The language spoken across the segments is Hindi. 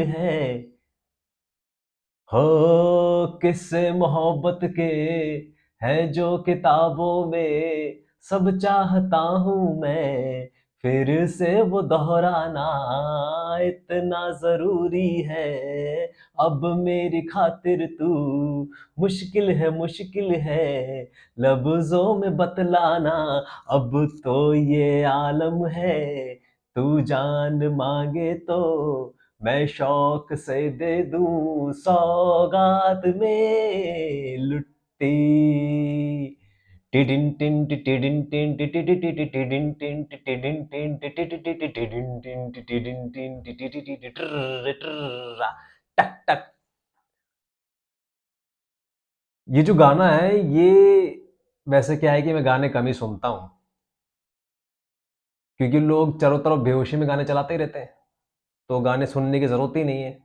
है हो किस्से मोहब्बत के हैं जो किताबों में सब चाहता हूँ मैं फिर से वो दोहराना इतना जरूरी है अब मेरी खातिर तू मुश्किल है लफ्जों में बतलाना अब तो ये आलम है तू जान मांगे तो मैं शौक से दे दूं सौगात में लुट्टी टिडिन tin टिडिन tin टिडिन टिडिन tin टिडिन tin टिडिन tin टिडिन tin टिडिन टक टक। ये जो गाना है ये वैसे क्या है कि मैं गाने कम ही सुनता हूँ क्योंकि लोग चारों तरफ बेहोशी में गाने चलाते ही रहते हैं तो गाने सुनने की जरूरत ही नहीं है।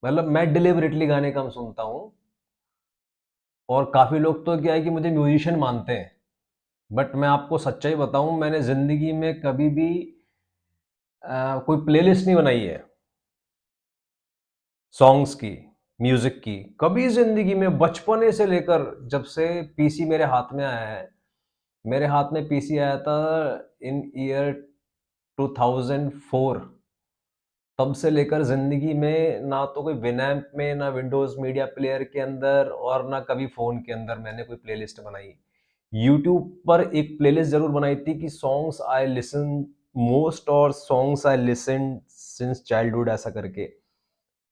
मतलब मैं डिलिबरेटली गाने कम सुनता हूँ और काफ़ी लोग तो क्या है कि मुझे म्यूजिशियन मानते हैं बट मैं आपको सच्चाई बताऊं मैंने ज़िंदगी में कभी भी कोई प्लेलिस्ट नहीं बनाई है सॉन्ग्स की म्यूज़िक की कभी ज़िंदगी में बचपने से लेकर जब से पीसी मेरे हाथ में आया है मेरे हाथ में पीसी आया था इन ईयर 2004 तब से लेकर ज़िंदगी में ना तो कोई विनैम्प में ना विंडोज़ मीडिया प्लेयर के अंदर और ना कभी फ़ोन के अंदर मैंने कोई प्लेलिस्ट बनाई। यूट्यूब पर एक प्लेलिस्ट ज़रूर बनाई थी कि सॉन्ग्स आई लिसन मोस्ट और songs I listen since childhood ऐसा करके।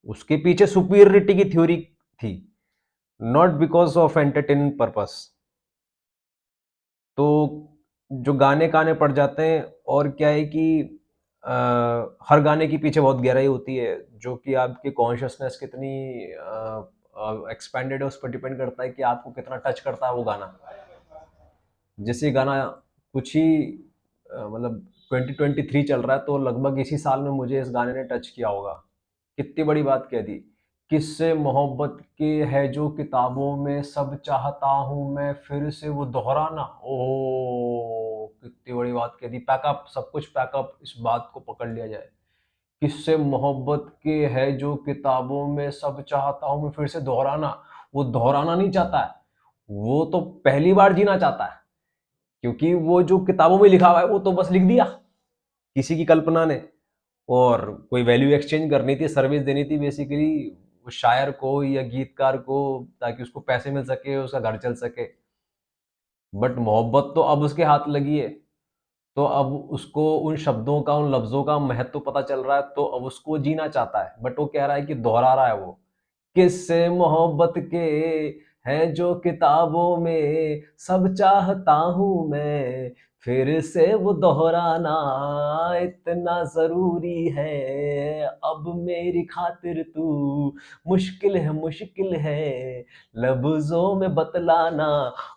उसके पीछे सुपीरियरिटी की थ्योरी थी, not because of entertainment purpose. तो जो गाने पड़ जाते हैं और क्या है कि अ, हर गाने के पीछे बहुत गहराई होती है जो कि आपकी कॉन्शसनेस कितनी एक्सपेंडेड है उस पर डिपेंड करता है कि आपको कितना टच करता है वो गाना। जैसे गाना कुछ ही मतलब 2023 चल रहा है तो लगभग इसी साल में मुझे इस गाने ने टच किया होगा। कितनी बड़ी बात कह दी। किस्से मोहब्बत के है जो किताबों में सब चाहता हूँ मैं फिर से वो दोहराना। ओह कितनी बड़ी बात कह दी। पैकअप सब कुछ पैकअप इस बात को पकड़ लिया जाए। किस्से मोहब्बत के है जो किताबों में सब चाहता हूँ मैं फिर से दोहराना। वो दोहराना नहीं चाहता है वो तो पहली बार जीना चाहता है क्योंकि वो जो किताबों में लिखा हुआ है वो तो बस लिख दिया किसी की कल्पना ने और कोई वैल्यू एक्सचेंज करनी थी सर्विस देनी थी बेसिकली शायर को या गीतकार को ताकि उसको पैसे मिल सके उसका घर चल सके। बट मोहब्बत तो अब उसके हाथ लगी है तो अब उसको उन शब्दों का उन लफ्जों का महत्व पता चल रहा है तो अब उसको जीना चाहता है बट वो कह रहा है कि दोहरा रहा है वो किस्से मोहब्बत के हैं जो किताबों में सब चाहता हूँ मैं फिर से वो दोहराना इतना जरूरी है अब मेरी खातिर तू मुश्किल है लफ्जों में बतलाना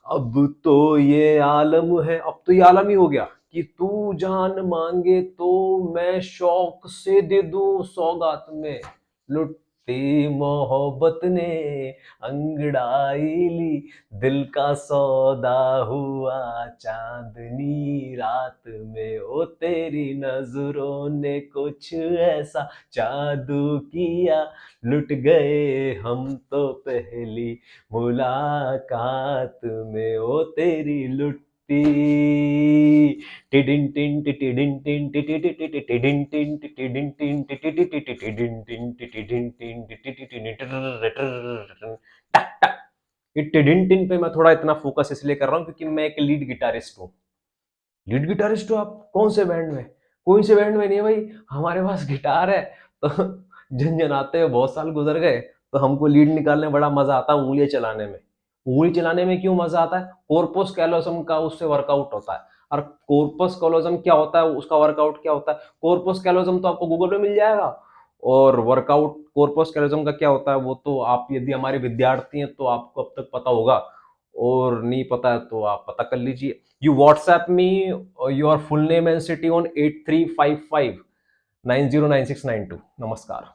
अब तो ये आलम है अब तो ये आलम ही हो गया कि तू जान मांगे तो मैं शौक से दे दूं सौगात में लुट्टी मोहब्बत ने अंगड़ाई ली दिल का सौदा हुआ चांदनी रात में ओ तेरी नजरों ने कुछ ऐसा जादू किया लुट गए हम तो पहली मुलाकात में ओ तेरी लुट्टी टिडिन tin टिडिन tin टिडिन tin टिडिन tin टिडिन tin टिडिन tin टक टक। ये टिडिन टिन पे मैं थोड़ा इतना फोकस इसलिए कर रहा हूँ क्योंकि मैं एक लीड गिटारिस्ट हूँ। लीड गिटारिस्ट हो आप कौन से बैंड में? कोई से बैंड में नहीं है भाई हमारे पास गिटार है तो झनझनाते हुए बहुत साल गुजर गए तो हमको लीड निकालने में बड़ा मजा आता है उंगलियां चलाने में। उंगली चलाने में क्यों मजा आता है? कॉर्पस कैलोसम का उससे वर्कआउट होता है। और कॉर्पस कैलोसम क्या होता है उसका वर्कआउट क्या होता है? कॉर्पस कैलोसम तो आपको गूगल पे मिल जाएगा। और वर्कआउट कॉर्पस कैलोसम का क्या होता है वो तो आप यदि हमारे विद्यार्थी हैं तो आपको अब तक पता होगा और नहीं पता है तो आप पता कर लीजिए। You WhatsApp me your full name and city on 8355 909692। नमस्कार।